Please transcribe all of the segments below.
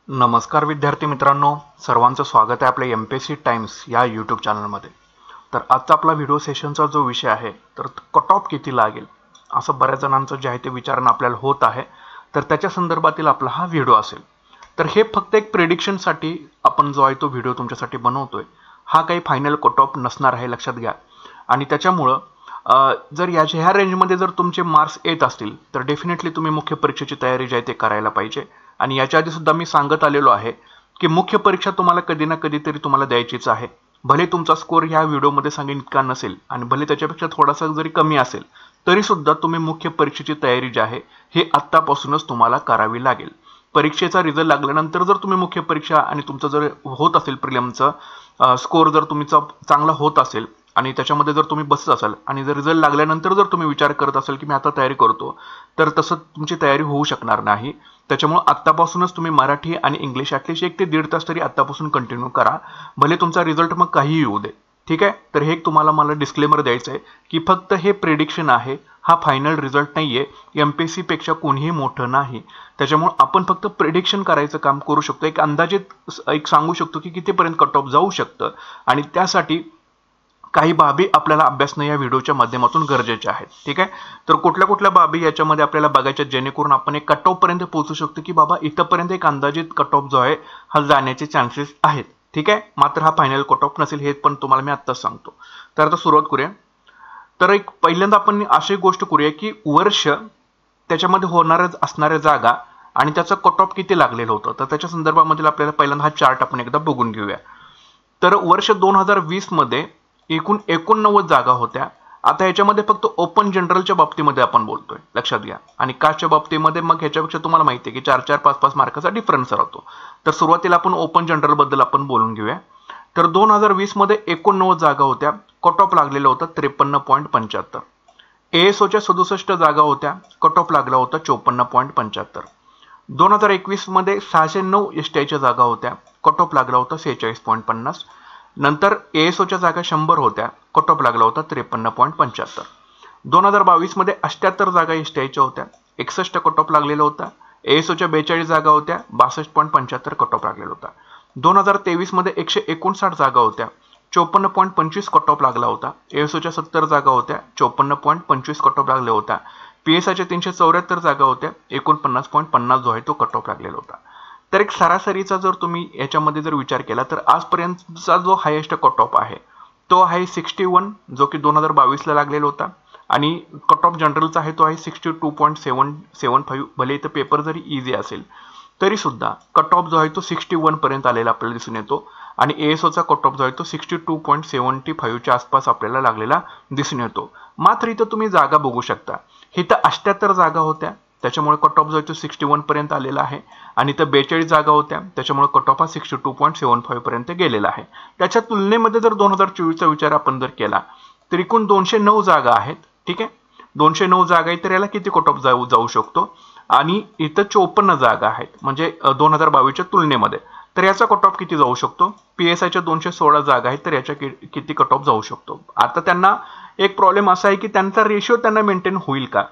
नमस्कार विद्यार्थी मित्रांनो, सर्वांचं स्वागत आहे आपल्या एमपीएससी टाइम्स या यूट्यूब चॅनलमध्ये। तर आजचा आपला व्हिडिओ सेशनचा जो विषय आहे तर कट ऑफ किती लागेल असं बऱ्याच जणांचं जे आहे ते विचारणं आपल्याला होत आहे। तर त्याच्या संदर्भातील आपला हा व्हिडिओ असेल। तर हे फक्त एक प्रेडिक्शनसाठी आपण जो आहे तो व्हिडिओ तुमच्यासाठी बनवतोय। हा काही फायनल कट ऑफ नसणार आहे, लक्षात घ्या। आणि त्याच्यामुळं जर ह्या रेंजमध्ये जर तुमचे मार्क्स येत असतील तर डेफिनेटली तुम्ही मुख्य परीक्षेची तयारी जी आहे ते करायला पाहिजे। आणि याच्या आधी सुद्धा मी सांगत आलेलो आहे की मुख्य परीक्षा तुम्हाला कधी ना कधीतरी तुम्हाला द्यायचीच आहे। भले तुमचा स्कोर ह्या व्हिडिओमध्ये सांगेन इतका नसेल आणि भले त्याच्यापेक्षा थोडासा जरी कमी असेल तरी सुद्धा तुम्ही मुख्य परीक्षेची तयारी जी आहे हे आत्तापासूनच तुम्हाला करावी लागेल। परीक्षेचा रिझल्ट लागल्यानंतर जर तुम्ही मुख्य परीक्षा आणि तुमचं जर होत असेल प्रिलिमचा स्कोर जर तुमचा चांगला होत असेल आणि त्याच्यामध्ये जर तुम्ही बसत असाल आणि जर रिझल्ट लागल्यानंतर जर तुम्ही विचार करत असाल की मी आता तयारी करतो तर तसं तुमची तयारी होऊ शकणार नाही। त्याच्यामुळे आत्तापासूनच तुम्ही मराठी आणि इंग्लिश ॲटलिस्ट 1 ते 1.5 तास तरी आत्तापासून कंटिन्यू करा, भले तुमचा रिझल्ट मग काहीही येऊ दे। ठीक आहे, तर हे मला डिस्क्लेमर द्यायचं आहे की फक्त हे प्रेडिक्शन आहे, हा फायनल रिझल्ट नाहीये। एमपीएससी पेक्षा कोणीही मोठं नाही, त्याच्यामुळे आपण फक्त प्रेडिक्शन करायचं काम करू शकतो। एक अंदाजित एक सांगू शकतो की कितीपर्यंत कट ऑफ जाऊ शकतं आणि त्यासाठी काही बाबी आपल्याला अभ्यासणं या व्हिडिओच्या माध्यमातून गरजेचे आहेत। ठीक आहे, तर कुठल्या बाबी याच्यामध्ये आपल्याला बघायच्या जेणेकरून आपण एक कट ऑफ पर्यंत पोहोचू शकतो की बाबा इथपर्यंत एक अंदाजित कट ऑफ जो आहे हा जाण्याचे चान्सेस आहेत। ठीक आहे, मात्र हा फायनल कट ऑफ नसेल हे पण तुम्हाला मी आत्ताच सांगतो। तर आता सुरुवात करूया। तर एक पहिल्यांदा आपण अशी गोष्ट करूया की वर्ष त्याच्यामध्ये होणाऱ्या असणाऱ्या जागा आणि त्याचा कट ऑफ किती लागलेलं होतं, तर त्याच्या संदर्भामध्ये आपल्याला पहिल्यांदा हा चार्ट आपण एकदा बघून घेऊया। तर वर्ष 2020 मध्ये एकूण 89 जागा होत्या। आता ह्याच्यामध्ये फक्त ओपन जनरलच्या बाबतीमध्ये आपण बोलतोय, लक्षात घ्या। आणि कास्टच्या बाबतीमध्ये मग ह्याच्यापेक्षा तुम्हाला माहिती आहे की 4-4, 5-5 मार्काचा डिफरन्स राहतो। तर सुरुवातीला आपण ओपन जनरल बद्दल आपण बोलून घेऊया। तर 2020 मध्ये 89 जागा होत्या, कट ऑफ लागलेला होता 53.75। एएसओच्या 67 जागा होत्या, कट ऑफ लागला होता 54.75। 2021 मध्ये 609 एसटीआयच्या जागा होत्या, कट ऑफ लागला होता 46.50। नंतर एएसओच्या जागा 100 होत्या, कट ऑफ लागला होता 53.75। 2022 मध्ये 78 जागा एसटीआयच्या होत्या, 61 कट ऑफ लागलेला होता। एएसओच्या 42 जागा होत्या, 62.75 कट ऑफ लागलेला होता। 2023 मध्ये 159 जागा होत्या, 54.25 कट ऑफ लागला होता। एएसओच्या 70 जागा होत्या, 54.25 कट ऑफ लागला होता। पीएसआयच्या 374 जागा होत्या, 49.50 जो आहे तो कट ऑफ लागलेला होता। तर एक सरासरीचा जर तुम्ही याच्यामध्ये जर विचार केला तर आजपर्यंतचा जो हायेस्ट कट ऑफ आहे तो आहे 61, जो की 2022 ला लागलेला होता। आणि कट ऑफ जनरलचा आहे तो आहे 62.775। भले इथं पेपर जरी इझी असेल तरी सुद्धा कट ऑफ जो आहे तो 61 पर्यंत आलेला आपल्याला दिसून येतो। आणि एएसओचा कट ऑफ जो आहे तो 62.75 च्या आसपास आपल्याला लागलेला दिसून येतो। मात्र इथं तुम्ही जागा बघू शकता, इथं 78 जागा होत्या, त्याच्यामुळे कट ऑफ जो आहे तो 61 पर्यंत आलेला आहे। आणि इथं 42 जागा होत्या, त्याच्यामुळे कट ऑफ हा 62.75 पर्यंत गेलेला आहे। त्याच्या तुलनेमध्ये जर 2024 चा विचार आपण जर केला तर एकूण 209 जागा आहेत। ठीक आहे, 209 जागा आहे, तर याला किती कट ऑफ जाऊ शकतो। आणि इथं 54 जागा आहेत म्हणजे 2022 च्या तुलनेमध्ये, तर याचा कट ऑफ किती जाऊ शकतो। पीएसआयच्या 216 जागा आहेत, तर याच्या किती कट ऑफ जाऊ शकतो। आता त्यांना एक प्रॉब्लेम असा आहे की त्यांचा रेशिओ त्यांना मेंटेन होईल का।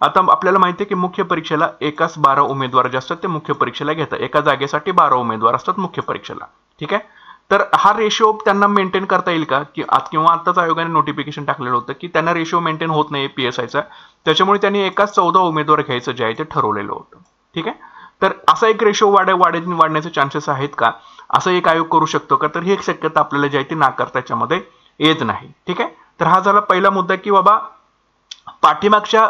आता आपल्याला माहिती आहे की मुख्य परीक्षेला एकाच 12 उमेदवार जे असतात ते मुख्य परीक्षेला घेतात, एका जागेसाठी 12 उमेदवार असतात मुख्य परीक्षेला। ठीक आहे, तर हा रेशिओ त्यांना मेंटेन करता येईल का, की किंवा आताच आयोगाने नोटिफिकेशन टाकलेलं होतं की त्यांना रेशिओ मेंटेन होत नाही पीएसआयचा, त्याच्यामुळे त्यांनी एकाच 14 उमेदवार घ्यायचं जे आहे ते ठरवलेलं होतं। ठीक आहे, तर असा एक रेशिओ वाढण्याचे चान्सेस आहेत का, असं एक आयोग करू शकतो का, तर ही एक शक्यता आपल्याला जी आहे ती नाकारता याच्यामध्ये येत नाही। ठीक आहे, तर हा झाला पहिला मुद्दा की बाबा पाठीमागच्या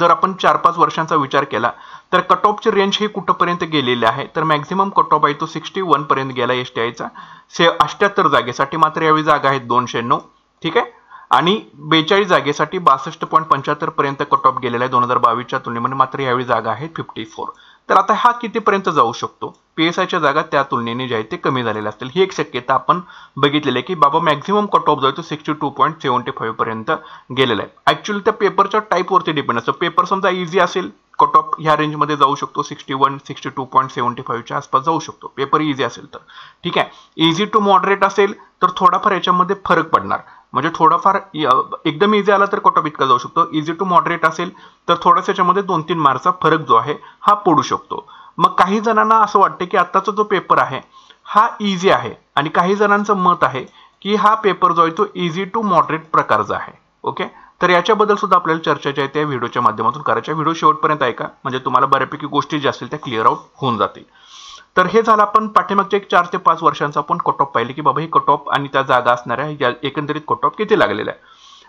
जर आपण 4-5 वर्षांचा विचार केला तर कट ऑफची रेंज ही कुठपर्यंत गेलेली आहे, तर मॅक्झिमम कट ऑफ आहे तो 61 पर्यंत गेला एसटीआयचा 78 जागेसाठी, मात्र यावेळी जागा आहेत 209। ठीक आहे, आणि 42 जागेसाठी 62.75 पर्यंत कट ऑफ गेलेला आहे 2022 च्या तुलनेमध्ये, मात्र यावेळी जागा आहेत 54। तर आता हा कितीपर्यंत जाऊ शकतो, पीएसआयच्या जागा त्या तुलनेने जे आहे ते कमी झालेल्या असतील, ही एक शक्यता आपण बघितलेली आहे की बाबा मॅक्झिमम कट ऑफ जो आहे तो 62.75 पर्यंत गेलेला आहे। ऍक्च्युअली त्या पेपरच्या टाईपवरती डिपेंड असतं, पेपर समजा इझी असेल कट ऑफ ह्या रेंजमध्ये जाऊ शकतो, 61, 62.75 च्या आसपास जाऊ शकतो पेपर इझी असेल तर। ठीक आहे, इझी टू मॉडरेट असेल तर थोडाफार याच्यामध्ये फरक पडणार, म्हणजे थोडाफार एकदम इझी आला तर कट ऑफ इतका जाऊ शकतो, इझी टू मॉडरेट असेल तर थोडासा याच्यामध्ये 2-3 मार्कचा फरक जो आहे हा पडू शकतो। मग काही जणांना असं वाटतं की आत्ताचा जो पेपर आहे हा इझी आहे आणि काही जणांचं मत आहे की हा पेपर जो आहे तो इझी टू मॉडरेट प्रकारचा आहे. ओके, तर याच्याबद्दल सुद्धा आपल्याला चर्चा जी आहे त्या व्हिडिओच्या माध्यमातून करायच्या. व्हिडिओ शेवटपर्यंत ऐका म्हणजे तुम्हाला बऱ्यापैकी गोष्टी ज्या असतील त्या क्लिअर आउट होऊन जातील. तर हे झालं आपण पाठीमागच्या 4 ते 5 वर्षांचा आपण कट ऑफ पाहिले की बाबा हे कट ऑफ आणि त्या जागा असणाऱ्या या एकंदरीत कट ऑफ किती लागलेला आहे.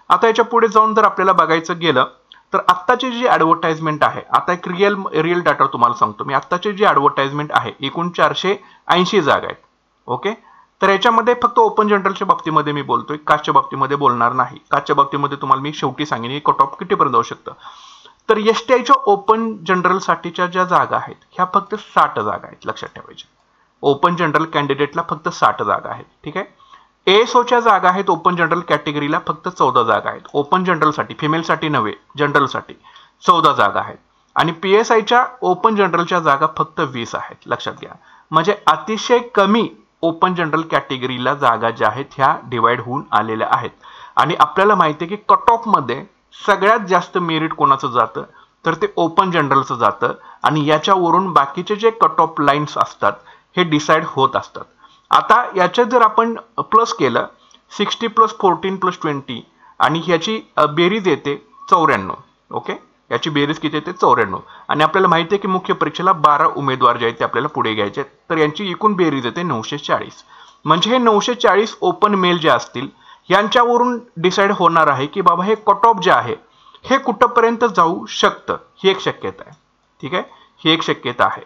आता याच्या पुढे जाऊन जर आपल्याला बघायचं गेलं तर आत्ताची जी ॲडव्हर्टाइजमेंट आहे, आता एक रिअल डाटा तुम्हाला सांगतो मी. आत्ताची जी ॲडव्हर्टाइजमेंट आहे एकूण 480 जागा आहेत. ओके, तर याच्यामध्ये फक्त ओपन जनरलच्या बाबतीमध्ये मी बोलतोय, कास्टच्या बाबतीमध्ये बोलणार नाही. कास्टच्या बाबतीमध्ये तुम्हाला मी शेवटी सांगेन की कट ऑफ कितीपर्यंत जाऊ शकतं. तर एसटीआयच्या ओपन जनरल साठीच्या ज्या जागा आहेत ह्या फक्त 60 जागा आहेत, लक्षात ठेवायच्या. ओपन जनरल कॅन्डिडेटला फक्त 60 जागा आहेत. ठीक आहे. एएसओच्या जागा आहेत ओपन जनरल कॅटेगरीला फक्त 14 जागा आहेत. ओपन जनरलसाठी, फिमेलसाठी नव्हे, जनरलसाठी 14 जागा आहेत. आणि पीएसआयच्या ओपन जनरलच्या जागा फक्त 20 आहेत, लक्षात घ्या. म्हणजे अतिशय कमी ओपन जनरल कॅटेगरीला जागा ज्या आहेत ह्या डिवाइड होऊन आलेल्या आहेत. आणि आपल्याला माहिती आहे की कट ऑफ मध्ये सगळ्यात जास्त मेरिट कोणाचं जातं तर ते ओपन जनरलचं जातं आणि याच्यावरून बाकीचे जे कट ऑफ लाईन्स असतात हे डिसाइड होत असतात. आता याच्यात जर आपण प्लस केलं 60 + 14 + 20 आणि ह्याची बेरीज येते 94. ओके, याची बेरीज किती येते 94. आणि आपल्याला माहिती आहे की मुख्य परीक्षेला 12 उमेदवार जे आहेत ते आपल्याला पुढे घ्यायचे आहेत. तर यांची एकूण बेरीज येते 940. म्हणजे हे 940 ओपन मेल जे असतील यांच्यावरून डिसाइड होणार आहे की बाबा हे कट ऑफ जे आहे हे कुठपर्यंत जाऊ शकतं. ही एक शक्यता आहे. ठीक आहे, ही एक शक्यता आहे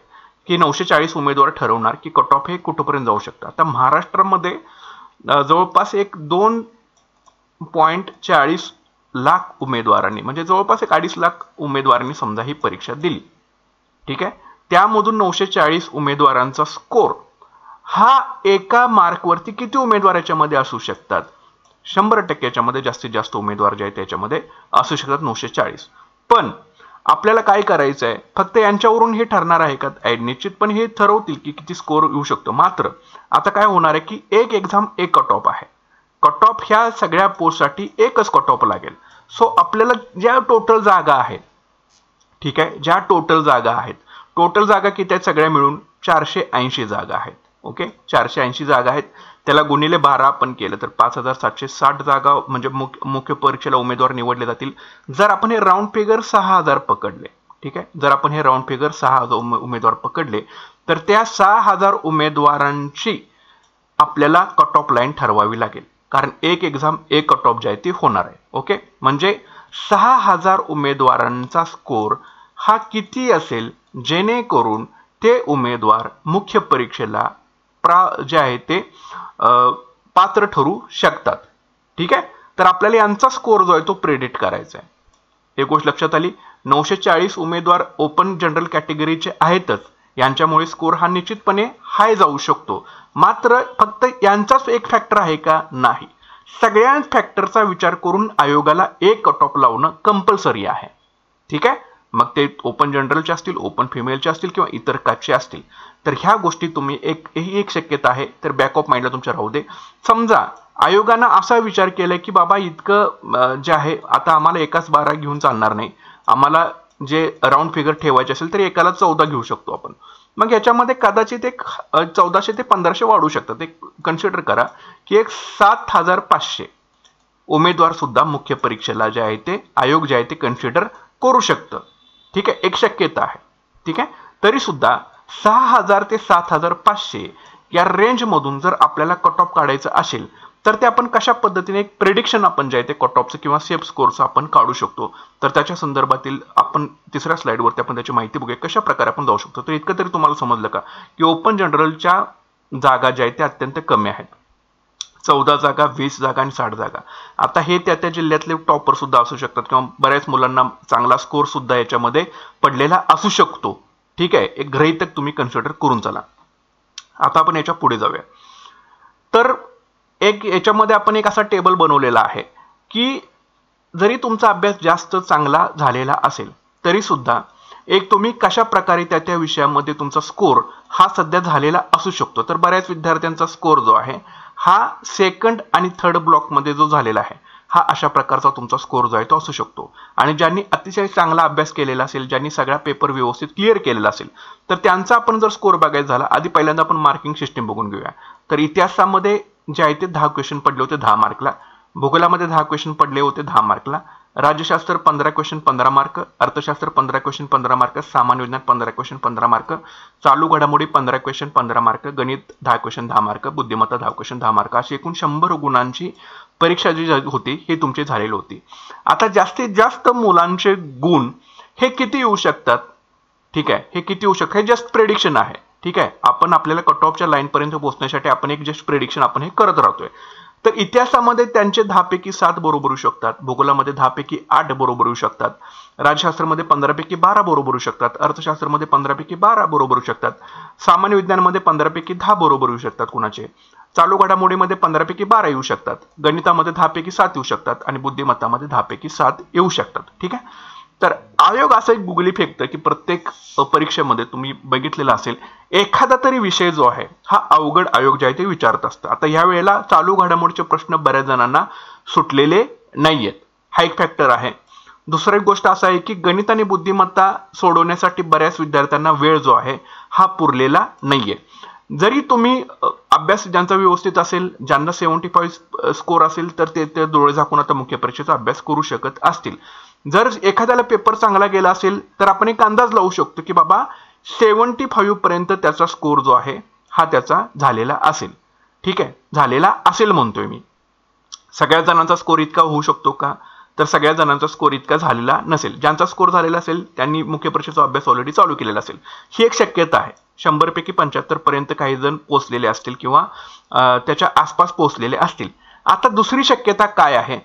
की 940 उमेदवार ठरवणार की कट ऑफ हे कुठपर्यंत जाऊ शकतं. आता महाराष्ट्रामध्ये जवळपास एक 2.40 लाख उमेदवारांनी म्हणजे जवळपास एक 2.5 लाख उमेदवारांनी समजा ही परीक्षा दिली. ठीक आहे, त्यामधून 940 उमेदवारांचा स्कोर हा एका मार्कवरती किती उमेदवार याच्यामध्ये असू शकतात? 100% याच्यामध्ये जास्तीत जास्त उमेदवार जे आहेत त्याच्यामध्ये असू शकतात 940. पण आपल्याला काय करायचं आहे, फक्त यांच्यावरून हे ठरणार आहे का? निश्चितपणे हे ठरवतील की किती स्कोर येऊ शकतो. मात्र आता काय होणार आहे की एक एक्झाम एक कट ऑफ आहे. कट ऑफ ह्या सगळ्या पोस्टसाठी एकच कट ऑफ लागेल. सो आपल्याला ज्या टोटल जागा आहेत, ठीक आहे, ज्या टोटल जागा किती आहेत सगळ्या मिळून 480 जागा आहेत. ओके, 480 जागा आहेत. त्याला गुणिले 12 आपण केलं तर 5760 जागा म्हणजे मुख्य परीक्षेला उमेदवार निवडले जातील. जर आपण हे राऊंड फिगर 6000 पकडले, ठीक आहे, जर आपण हे राऊंड फिगर 6000 उमेदवार पकडले तर त्या 6000 उमेदवारांची आपल्याला कट ऑफ लाईन ठरवावी लागेल. कारण एक एक्झाम एक कट ऑफ जे आहे ती होणार आहे. ओके, म्हणजे 6000 उमेदवारांचा स्कोर हा किती असेल जेणेकरून ते उमेदवार मुख्य परीक्षेला जे आहे ते पात्र ठरू शकतात. ठीक आहे, तर आपल्याला यांचा स्कोर जो आहे तो प्रेडिक्ट करायचा आहे. एक गोष्ट लक्षात आली, 940 उमेदवार ओपन जनरल कॅटेगरीचे आहेतच, यांच्यामुळे स्कोर हा निश्चितपणे हाय जाऊ शकतो. मात्र फक्त यांचाच एक फॅक्टर आहे का? नाही, सगळ्या फॅक्टरचा विचार करून आयोगाला एक कट ऑफ लावणं कंपल्सरी आहे. ठीक आहे, मग ते ओपन जनरलचे असतील, ओपन फिमेलचे असतील किंवा इतर कास्टचे असतील. तर ह्या गोष्टी तुम्ही ही एक शक्यता आहे तर बॅक ऑफ माइंडला तुमच्या राहू दे. समजा आयोगानं असा विचार केलाय की बाबा इतकं जे आहे आता आम्हाला एकाच 12 घेऊन चालणार नाही, आम्हाला जे राऊंड फिगर ठेवायचे असेल तर एकाला 14 घेऊ शकतो आपण. मग याच्यामध्ये कदाचित एक 1400 ते 1500 वाढू शकतात. एक कन्सिडर करा की एक 7500 उमेदवार सुद्धा मुख्य परीक्षेला जे आहे ते आयोग जे आहे ते कन्सिडर करू शकतं. ठीक आहे, एक शक्यता आहे. ठीक आहे, तरी सुद्धा 6000 ते 7500 या रेंजमधून जर आपल्याला कट ऑफ काढायचं असेल तर ते आपण कशा पद्धतीने एक प्रेडिक्शन आपण जे आहे ते कट ऑफचं किंवा सेफ स्कोरचं आपण काढू शकतो. तर त्याच्या संदर्भातील आपण तिसऱ्या स्लाइडवरती आपण त्याची माहिती बघूया कशा प्रकारे आपण जाऊ शकतो. तर इतकं तरी तुम्हाला समजलं का की ओपन जनरलच्या जागा ज्या आहेत त्या अत्यंत कमी आहेत. 14 जागा, 20 जागा आणि 60 जागा. आता हे त्या जिल्ह्यातले टॉपर सुद्धा असू शकतात किंवा बऱ्याच मुलांना चांगला स्कोर सुद्धा याच्यामध्ये पडलेला असू शकतो. ठीक आहे, एक गृहीतक तुम्ही कन्सिडर करून चला. आता आपण याच्या पुढे जाऊया. तर एक याच्यामध्ये आपण एक असा टेबल बनवलेला आहे की जरी तुमचा अभ्यास जास्त चांगला झालेला असेल तरी सुद्धा एक तुम्ही कशा प्रकारे त्या विषयामध्ये तुमचा स्कोर हा सध्या झालेला असू शकतो. तर बऱ्याच विद्यार्थ्यांचा स्कोर जो आहे हा सेकंड आणि थर्ड ब्लॉकमध्ये जो झालेला आहे हा अशा प्रकारचा तुमचा स्कोर जो आहे तो असू शकतो. आणि ज्यांनी अतिशय चांगला अभ्यास केलेला असेल, ज्यांनी सगळा पेपर व्यवस्थित क्लिअर केलेला असेल, तर त्यांचा आपण जर स्कोर बघायचा झाला, आधी पहिल्यांदा आपण मार्किंग सिस्टीम बघून घेऊया. तर इतिहासामध्ये जे आहे ते 10 क्वेश्चन पडले होते 10 मार्कला, भूगोलामध्ये 10 क्वेश्चन पडले होते 10 मार्कला, राज्यशास्त्र 15 क्वेश्चन 15 मार्क, अर्थशास्त्र 15 क्वेश्चन 15 मार्क, सामान्य विज्ञान 15 क्वेश्चन 15 मार्क, चालू घडामोडी 15 क्वेश्चन 15 मार्क, गणित 10 क्वेश्चन 10 मार्क, बुद्धिमत्ता 10 क्वेश्चन 10 मार्क, अशी एकूण 100 गुणांची परीक्षा जी होती हे तुमची झालेली होती. आता जास्तीत जास्त मुलांचे गुण हे किती येऊ शकतात, ठीक आहे, हे किती येऊ शकतात हे जस्ट प्रेडिक्शन आहे. ठीक आहे, आपण आपल्याला कट ऑफच्या लाईन पर्यंत पोहोचण्यासाठी आपण एक जस्ट प्रेडिक्शन आपण हे करत राहतोय. तर इतिहासामध्ये त्यांचे 10 पैकी 7 बरोबर येऊ शकतात, भूगोलामध्ये 10 पैकी 8 बरोबर येऊ शकतात, राज्यशास्त्रामध्ये 15 पैकी 12 बरोबर येऊ शकतात, अर्थशास्त्रामध्ये 15 पैकी 12 बरोबर येऊ शकतात, सामान्य विज्ञानामध्ये 15 पैकी 10 बरोबर येऊ शकतात कुणाचे, चालू घडामोडीमध्ये 15 पैकी 12 येऊ शकतात, गणितामध्ये 10 पैकी 7 येऊ शकतात आणि बुद्धिमत्तामध्ये 10 पैकी 7 येऊ शकतात. ठीक आहे, तर आयोग असं एक गुगली फेकतं की प्रत्येक परीक्षेमध्ये तुम्ही बघितलेला असेल एखादा तरी विषय जो आहे हा अवघड आयोग जे आहे ते विचारत असतं. आता या वेळेला चालू घडामोडीचे प्रश्न बऱ्याच जणांना सुटलेले नाहीयेत, हा एक फॅक्टर आहे. दुसरी गोष्ट असा आहे की गणित आणि बुद्धिमत्ता सोडवण्यासाठी बऱ्याच विद्यार्थ्यांना वेळ जो आहे हा पुरलेला नाहीये. जरी तुम्ही अभ्यास ज्यांचा व्यवस्थित असेल, ज्यांना 75 स्कोर असेल, तर ते डोळे झाकून आता मुख्य परीक्षेचा अभ्यास करू शकत असतील. जर एखाद्याला पेपर चांगला गेला असेल तर आपण एक अंदाज लावू शकतो की बाबा 75 पर्यंत त्याचा स्कोर जो आहे हा त्याचा झालेला असेल. ठीक आहे, झालेला असेल म्हणतोय मी. सगळ्या जणांचा स्कोर इतका होऊ शकतो का, तर सगळ्या जणांचा स्कोर इतका झालेला नसेल. ज्यांचा स्कोर झालेला असेल त्यांनी मुख्य परीक्षेचा अभ्यास ऑलरेडी चालू केलेला असेल, ही एक शक्यता आहे. 100 पैकी 75 पर्यंत काही जण पोहोचलेले असतील किंवा त्याच्या आसपास पोहोचलेले असतील. आता दुसरी शक्यता काय आहे,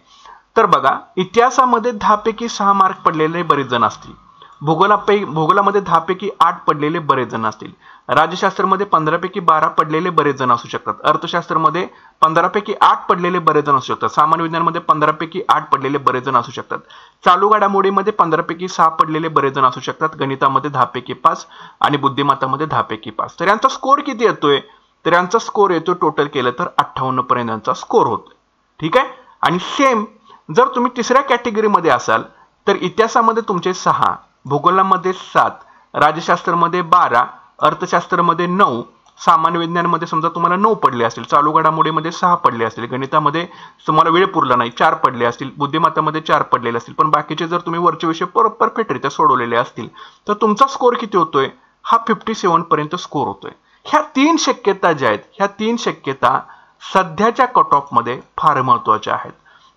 तर बघा इतिहासामध्ये 10 पैकी 6 मार्क पडलेले बरेच जण असतील, भूगोलामध्ये 10 पैकी 8 पडलेले बरेच जण असतील, राज्यशास्त्रामध्ये 15 पैकी 12 पडलेले बरेच जण असू शकतात, अर्थशास्त्रामध्ये 15 पैकी 8 पडलेले बरेच जण असू शकतात, सामान्य विज्ञानामध्ये 15 पैकी 8 पडलेले बरेच जण असू शकतात, चालू घडामोडीमध्ये 15 पैकी 6 पडलेले बरेच जण असू शकतात, गणितामध्ये 10 पैकी 5 आणि बुद्धिमत्तामध्ये 10 पैकी 5. तर यांचा स्कोर किती येतोय, तर यांचा स्कोर येतो टोटल केलं तर 58 पर्यंत यांचा स्कोर होतोय. ठीक आहे, आणि सेम जर तुम्ही तिसऱ्या कॅटेगरीमध्ये असाल तर इतिहासामध्ये तुमचे 6, भूगोलामध्ये 7, राज्यशास्त्रामध्ये 12, अर्थशास्त्रामध्ये 9, सामान्य विज्ञानामध्ये समजा तुम्हाला 9 पडले असतील, चालू घडामोडीमध्ये 6 पडले असतील, गणितामध्ये तुम्हाला वेळ पुरला नाही 4 पडले असतील, बुद्धिमत्तामध्ये 4 पडलेले असतील, पण बाकीचे जर तुम्ही वरचे विषय परफेक्टरित्या सोडवलेले असतील तर तुमचा स्कोर किती होतोय, हा 57 पर्यंत स्कोर होतोय. ह्या 3 शक्यता ज्या आहेत, ह्या 3 शक्यता सध्याच्या कट ऑफ मध्ये फार महत्वाच्या आहेत.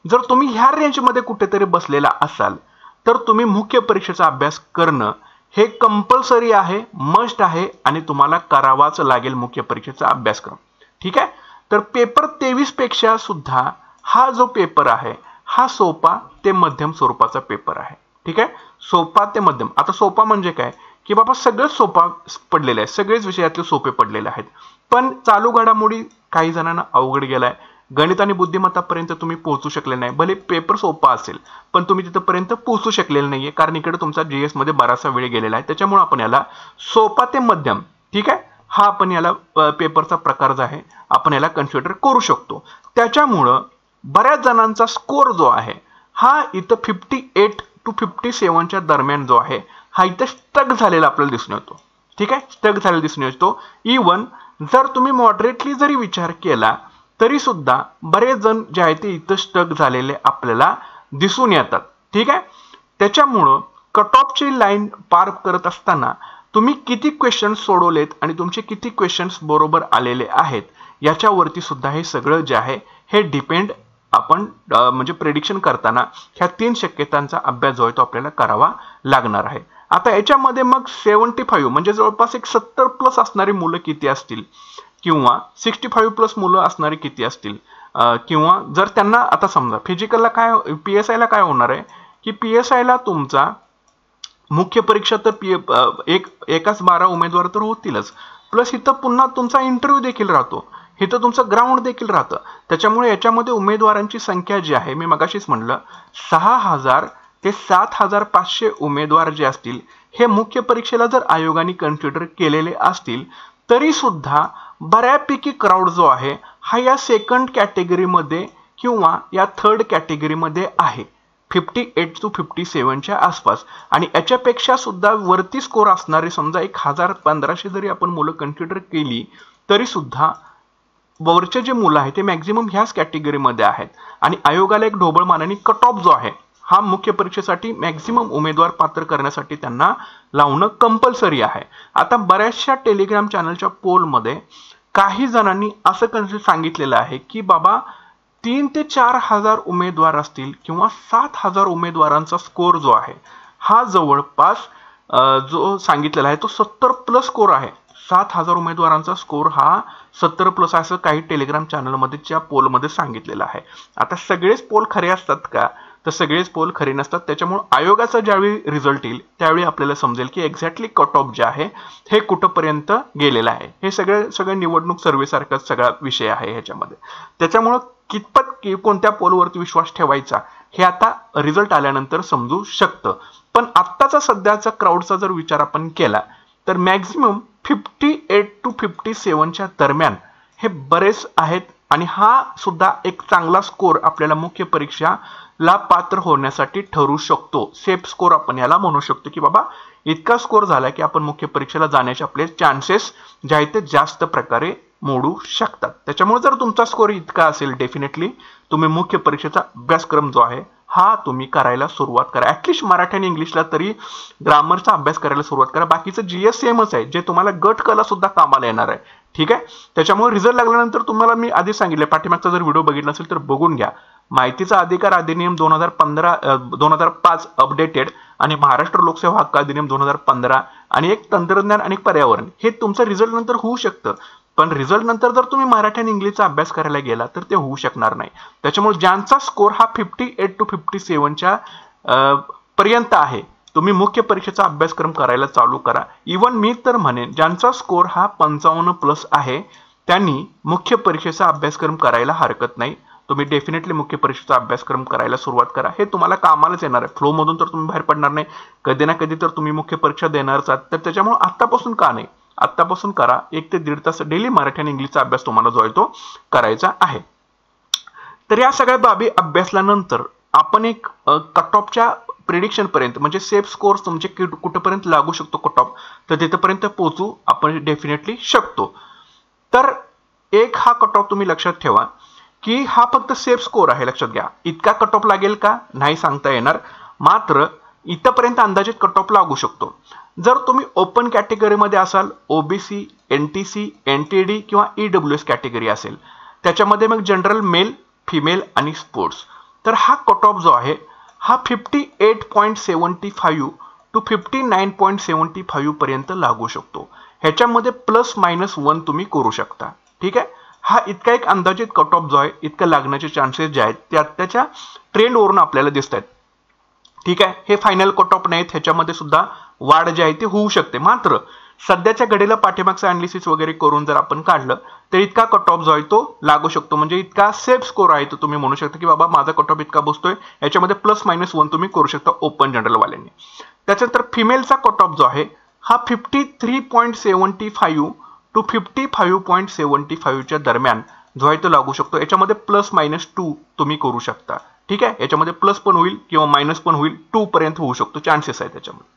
जर तुम्ही ह्या रेंजमध्ये कुठेतरी बसलेला असाल तर तुम्ही मुख्य परीक्षेचा अभ्यास करणं हे कंपल्सरी आहे, मस्ट आहे आणि तुम्हाला करावाच लागेल मुख्य परीक्षेचा अभ्यासक्रम. ठीक आहे, तर पेपर 23 पेक्षा सुद्धा हा जो पेपर आहे हा सोपा ते मध्यम स्वरूपाचा पेपर आहे. ठीक आहे, सोपा ते मध्यम. आता सोपा म्हणजे काय की बाबा सगळेच सोपा पडलेले आहे, सगळेच विषयातले सोपे पडलेले आहेत, पण चालू घडामोडी काही जणांना अवघड गेलाय, गणित आणि बुद्धिमत्तापर्यंत तुम्ही पोहोचू शकले नाही. भले पेपर सोपा असेल पण तुम्ही तिथपर्यंत पोहोचू शकलेले नाहीये, कारण इकडे तुमचा जीएस मध्ये बराचसा वेळ गेलेला आहे. त्याच्यामुळे आपण याला सोपा ते मध्यम, ठीक आहे, हा आपण याला पेपरचा प्रकार जो आहे आपण याला कन्सिडर करू शकतो. त्याच्यामुळं बऱ्याच जणांचा स्कोर जो आहे हा इथं 58 to 57च्या दरम्यान जो आहे हा इथं स्टक झालेला आपल्याला दिसून येतो. ठीक आहे, स्टक झालेला दिसून येतो. इवन जर तुम्ही मॉडरेटली जरी विचार केला तरी सुद्धा बरेच जण जे आहे ते इथं स्टक झालेले आपल्याला दिसून येतात. ठीक आहे, त्याच्यामुळं कट ऑफची लाईन पार करत असताना तुम्ही किती क्वेश्चन्स सोडवलेत आणि तुमचे किती क्वेश्चन्स बरोबर आलेले आहेत याच्यावरती सुद्धा हे सगळं जे आहे हे डिपेंड आपण म्हणजे प्रेडिक्शन करताना ह्या 3 शक्यतांचा अभ्यास जो आहे तो आपल्याला करावा लागणार आहे. आता याच्यामध्ये मग 75 म्हणजे जवळपास एक 70 प्लस असणारी मुलं किती असतील किंवा 65 प्लस मुलं असणारी किती असतील, किंवा जर त्यांना आता समजा फिजिकलला काय पीएसआयला काय होणार आहे की पीएसआयला तुमचा मुख्य परीक्षा तर एकाच 12 उमेदवार तर होतीलच, प्लस इथं पुन्हा तुमचा इंटरव्ह्यू देखील राहतो, इथं तुमचं ग्राउंड देखील राहतं. त्याच्यामुळे याच्यामध्ये उमेदवारांची संख्या जी आहे मी मगाशीच म्हणलं 6000 ते 7500 उमेदवार जे असतील हे मुख्य परीक्षेला जर आयोगाने कन्सिडर केलेले असतील तरी सुद्धा बऱ्यापैकी क्राऊड जो आहे हा या सेकंड कॅटेगरीमध्ये किंवा या थर्ड कॅटेगरीमध्ये आहे 58 to 57च्या आसपास, आणि याच्यापेक्षा सुद्धा वरती स्कोर असणारे समजा 1000-1500 जरी आपण मुलं कन्सिडर केली तरी सुद्धा वरचे जे मुलं आहेत ते मॅक्झिमम ह्याच कॅटेगरीमध्ये आहेत. आणि आयोगाला एक ढोबळ मानाने कट ऑफ जो आहे हा मुख्य परीक्षेसाठी मॅक्झिमम उमेदवार पात्र करण्यासाठी त्यांना लावणं कंपल्सरी आहे. आता बऱ्याचशा टेलिग्राम चॅनलच्या पोलमध्ये काही जणांनी असं सांगितलेलं आहे की बाबा 3 ते 4 हजार उमेदवार असतील किंवा 7,000 उमेदवारांचा स्कोर जो आहे हा जवळपास जो सांगितलेला आहे तो 70+ स्कोर आहे. 7,000 उमेदवारांचा स्कोर हा 70+ असं काही टेलिग्राम चॅनलमध्येच्या पोलमध्ये सांगितलेलं आहे. आता सगळेच पोल खरे असतात का, तर सगळेच पोल खरे नसतात. त्याच्यामुळे आयोगाचा ज्यावेळी रिझल्ट येईल त्यावेळी आपल्याला समजेल की एक्झॅक्टली कट ऑफ जे आहे हे कुठंपर्यंत गेलेलं आहे. हे सगळे निवडणूक सर्वेसारखाच सगळा विषय आहे ह्याच्यामध्ये. त्याच्यामुळं कितपत कोणत्या पोलवरती विश्वास ठेवायचा हे आता रिझल्ट आल्यानंतर समजू शकतं. पण आत्ताचा सध्याचा क्राऊडचा जर विचार आपण केला तर मॅक्झिमम 58 to 57च्या दरम्यान हे बरेच आहेत, आणि हा सुद्धा एक चांगला स्कोर आपल्याला मुख्य परीक्षाला पात्र होण्यासाठी ठरू शकतो. सेफ स्कोर आपण याला म्हणू शकतो की बाबा इतका स्कोर झाला की आपण मुख्य परीक्षेला जाण्याचे आपले चान्सेस जे आहेत ते जास्त प्रकारे मोडू शकतात. त्याच्यामुळे जर तुमचा स्कोर इतका असेल डेफिनेटली तुम्ही मुख्य परीक्षेचा अभ्यासक्रम जो आहे हा तुम्ही करायला सुरुवात करा. ऍटलिस्ट मराठी आणि इंग्लिशला तरी ग्रामरचा अभ्यास करायला सुरुवात करा. बाकीचं जीएस सेमच आहे जे तुम्हाला गट कला सुद्धा कामाला येणार आहे. ठीक आहे. त्याच्यामुळे रिझल्ट लागल्यानंतर तुम्हाला मी आधी सांगितले, पाठीमागचा जर व्हिडिओ बघितला नसेल तर बघून घ्या. माहितीचा अधिकार अधिनियम 2005 अपडेटेड आणि महाराष्ट्र लोकसेवा हक्क अधिनियम 2015 आणि एक तंत्रज्ञान आणि पर्यावरण हे तुमचं रिझल्ट नंतर होऊ शकतं. पण रिझल्ट नंतर जर तुम्ही मराठी आणि इंग्लिशचा अभ्यास करायला गेला तर ते होऊ शकणार नाही. त्याच्यामुळे ज्यांचा स्कोर हा 58 to 57च्या पर्यंत आहे तुम्ही मुख्य परीक्षेचा अभ्यासक्रम करायला चालू करा. इवन मी तर म्हणेन ज्यांचा स्कोर हा 55+ आहे त्यांनी मुख्य परीक्षेचा अभ्यासक्रम करायला हरकत नाही. तुम्ही डेफिनेटली मुख्य परीक्षेचा अभ्यासक्रम करायला सुरुवात करा. हे तुम्हाला कामालाच येणार आहे. फ्लो मधून तर तुम्ही बाहेर पडणार नाही. कधी ना कधी तर तुम्ही मुख्य परीक्षा देणारच आहात. तर त्याच्यामुळे आत्तापासून का नाही, आत्तापासून करा. 1 ते 1.5 तास डेली मराठी आणि इंग्लिशचा अभ्यास तुम्हाला जो आहे तो करायचा आहे. तर या सगळ्या बाबी अभ्यासल्यानंतर आपण एक कट ऑफच्या प्रिडिक्शन पर्यंत म्हणजे सेफ स्कोर तुमचे कुठेपर्यंत लागू शकतो कट ऑफ, तर तिथपर्यंत पोहोचू आपण डेफिनेटली शकतो. तर एक हा कट ऑफ तुम्ही लक्षात ठेवा की हा फक्त सेफ स्कोर आहे. लक्षात घ्या, इतका कट ऑफ लागेल का नाही सांगता येणार, मात्र इथपर्यंत अंदाजित कट ऑफ लागू शकतो. जर तुम्ही ओपन कॅटेगरीमध्ये असाल, ओबीसी, एनटीसी, एनटीडी किंवा ईडब्ल्यूएस कॅटेगरी असेल, त्याच्यामध्ये मग जनरल मेल, फिमेल आणि स्पोर्ट्स, तर हा कट ऑफ जो आहे हा 58.75 to 59.75 पर्यंत लागू शकतो. ह्याच्यामध्ये ±1 तुम्ही करू शकता. ठीक आहे. हा इतका एक अंदाजित कट ऑफ जो आहे इतका लागण्याचे चान्सेस जे आहेत ते आत्ताच्या ट्रेंडवरून आपल्याला दिसत आहेत. ठीक आहे. हे फायनल कट ऑफ नाहीत, ह्याच्यामध्ये सुद्धा वाढ जी आहे ती होऊ शकते. मात्र सध्याच्या घडीला पाठीमागचं अनालिसिस वगैरे करून जर आपण काढलं तर इतका कट ऑफ जो आहे तो लागू शकतो. म्हणजे इतका सेफ स्कोर आहे तो तुम्ही म्हणू शकता की बाबा माझा कट ऑफ इतका बसतोय, याच्यामध्ये ±1 तुम्ही करू शकता ओपन जनरल वाल्यांनी. त्याच्यानंतर फिमेलचा कट ऑफ जो आहे हा 53.75 to 55.75च्या दरम्यान जो आहे तो लागू शकतो. याच्यामध्ये ±2 तुम्ही करू शकता. ठीक आहे. याच्यामध्ये प्लस पण होईल किंवा मायनस पण होईल, 2 पर्यंत होऊ शकतो, चान्सेस आहे त्याच्यामध्ये.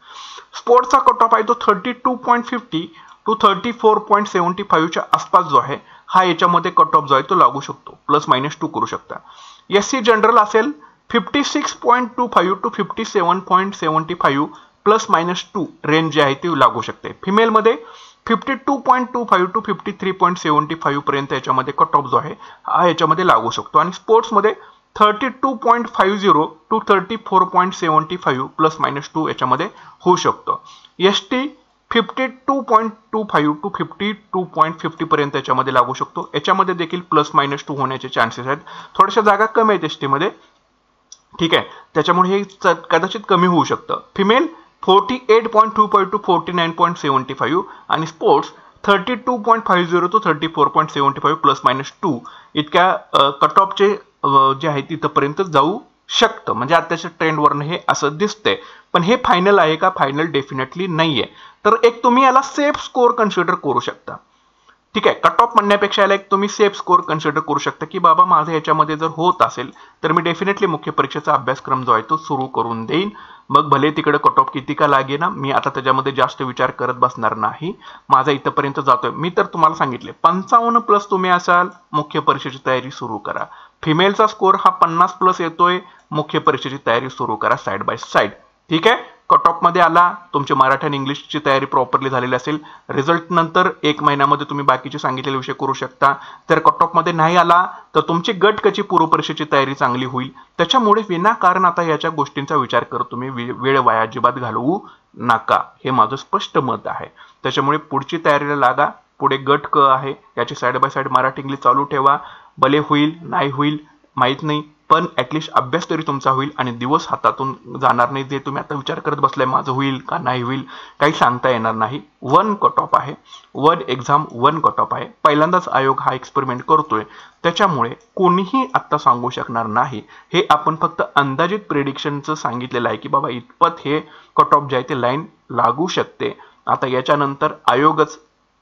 स्पोर्ट्सचा कट ऑफ आहे तो 32.50 to 34.75च्या आसपास जो आहे हा याच्यामध्ये कट ऑफ जो आहे तो लागू शकतो. ±2 करू शकता. एससी जनरल असेल 56.25 to 57.75 ±2 रेंज जी आहे ती लागू शकते. फिमेलमध्ये 52.25 to 53.75 पर्यंत याच्यामध्ये कट ऑफ जो आहे हा याच्यामध्ये लागू शकतो. आणि स्पोर्ट्समध्ये 32.50 to 34.75 ±2 याच्यामध्ये होऊ शकतो. एसटी 52.25 to 52.50 पर्यंत याच्यामध्ये लागू शकतो. याच्यामध्ये देखील ±2 होण्याचे चान्सेस आहेत. थोड्याशा जागा कमी आहेत एसटी मध्ये. ठीक आहे. त्याच्यामुळे हे कदाचित कमी होऊ शकतं. फिमेल 48.25 to 49.75 आणि स्पोर्ट्स 32.50 to 34.75 ±2 इतक्या कट ऑफचे जे आहे तिथपर्यंत जाऊ शकतं. म्हणजे आताच्या ट्रेंडवरनं हे असं दिसतंय. पण हे फायनल आहे का? फायनल डेफिनेटली नाहीये. तर एक तुम्ही याला सेफ स्कोर कन्सिडर करू शकता. ठीक आहे, कट ऑफ म्हणण्यापेक्षा याला एक तुम्ही सेफ स्कोर कन्सिडर करू शकता की बाबा माझं याच्यामध्ये जर होत असेल तर मी डेफिनेटली मुख्य परीक्षेचा अभ्यासक्रम जो आहे तो सुरू करून देईन. मग भले तिकडे कट ऑफ किती का लागे ना, मी आता त्याच्यामध्ये जास्त विचार करत बसणार नाही. माझा इथपर्यंत जातोय. मी तर तुम्हाला सांगितले 55+ तुम्ही असाल मुख्य परीक्षेची तयारी सुरू करा. फिमेलचा स्कोर हा 50+ येतोय, मुख्य परीक्षेची तयारी सुरू करा साइड बाय साइड. ठीक आहे, कट ऑफ मध्ये आला, तुमची मराठी आणि इंग्लिशची तयारी प्रॉपरली झालेली असेल, रिझल्ट नंतर 1 महिन्यामध्ये तुम्ही बाकीचे सांगितलेले विषय करू शकता. तर कट ऑफ मध्ये नाही आला तर तुमची गट कची पूर्व परीक्षेची तयारी चांगली होईल. त्याच्यामुळे विनाकारण आता याच्या गोष्टींचा विचार करत तुम्ही वेळ वाया अजिबात घालवू नका, हे माझं स्पष्ट मत आहे. त्याच्यामुळे पुढची तयारीला लागा. पुढे गट क आहे, याची side by side Marathi English चालू ठेवा. भले होईल नाही होईल माहित नाही, पण ऍटलिस्ट अभ्यास तरी तुमचा होईल आणि दिवस हातातून जाणार नाही. जे तुम्ही आता विचार करत बसलाय माझं होईल का नाही होईल, काही सांगता येणार नाही. 1 कट ऑफ आहे, 1 एक्झाम 1 कट ऑफ आहे. पहिल्यांदाच आयोग हा एक्सपेरिमेंट करतोय, त्याच्यामुळे कोणीही आता सांगू शकणार नाही. हे आपण फक्त अंदाजित प्रेडिक्शनचं सांगितलेलं आहे की बाबा इतपत हे कट ऑफ जे आहे ते लाईन लागू शकते. आता याच्यानंतर आयोगच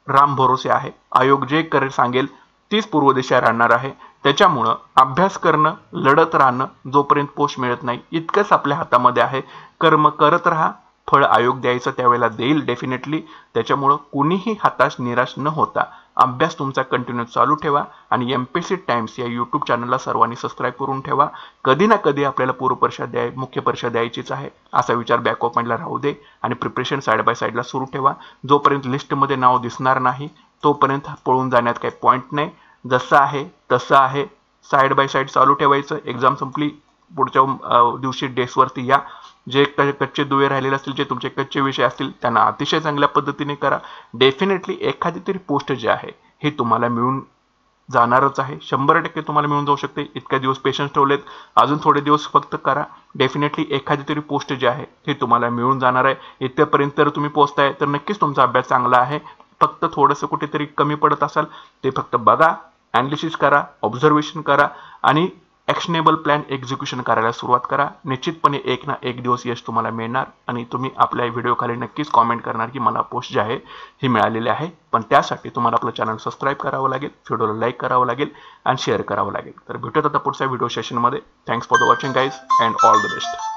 राम भरोसे आहे. आयोग जे सांगेल तीच पूर्व दिशा राहणार आहे. त्याच्यामुळं अभ्यास करणं, लढत राहणं, जोपर्यंत पोस्ट मिळत नाही इतकंच आपल्या हातामध्ये आहे. कर्म करत राहा, फळ आयोग द्यायचं त्यावेळेला देईल डेफिनेटली. त्याच्यामुळं कुणीही हताश निराश न होता अभ्यास तुमचा कंटिन्यू चालू ठेवा आणि एमपीएससी टाइम्स या यूट्यूब चॅनलला सर्वांनी सबस्क्राईब करून ठेवा. कधी ना कधी आपल्याला पूर्व परीक्षा मुख्य परीक्षा द्यायचीच आहे असा विचार बॅक ऑफ माइंडला राहू दे आणि प्रिपरेशन साइड बाय साइडला सुरू ठेवा. जोपर्यंत लिस्टमध्ये नाव दिसणार नाही तोपर्यंत पळून जाण्यात काही पॉईंट नाही. जसं आहे तसं आहे, साइड बाय साइड चालू ठेवायचं. एक्झाम संपली, पुढच्या दिवशी डेस्कवरती या. जे कच्चे दुवे राहिलेले असतील, जे तुमचे कच्चे विषय असतील त्यांना अतिशय चांगल्या पद्धतीने करा. डेफिनेटली एखादी तरी पोस्ट जे आहे हे तुम्हाला मिळून जाणारच आहे. 100% तुम्हाला मिळून जाऊ शकते. इतक्या दिवस पेशन्स ठेवलेत, अजून थोडे दिवस फक्त करा. डेफिनेटली एखादी तरी पोस्ट जे आहे हे तुम्हाला मिळून जाणार आहे. इथपर्यंत जर तुम्ही पोहोचताय तर नक्कीच तुमचा अभ्यास चांगला आहे. फक्त थोडंसं कुठेतरी कमी पडत असाल ते फक्त बघा, ॲनालिसिस करा, ऑब्झर्वेशन करा आणि ॲक्शनेबल प्लॅन एक्झिक्युशन करायला सुरुवात करा. निश्चितपणे एक ना एक दिवस यश तुम्हाला मिळणार आणि तुम्ही आपल्या व्हिडिओ खाली नक्कीच कॉमेंट करणार की मला पोस्ट जे आहे ही मिळालेली आहे. पण त्यासाठी तुम्हाला आपलं चॅनल सबस्क्राईब करावं लागेल, व्हिडिओला लाईक करावं लागेल आणि शेअर करावं लागेल. तर भेटूयात आता पुढच्या व्हिडिओ सेशनमध्ये. Thanks for the watching guys and all the best.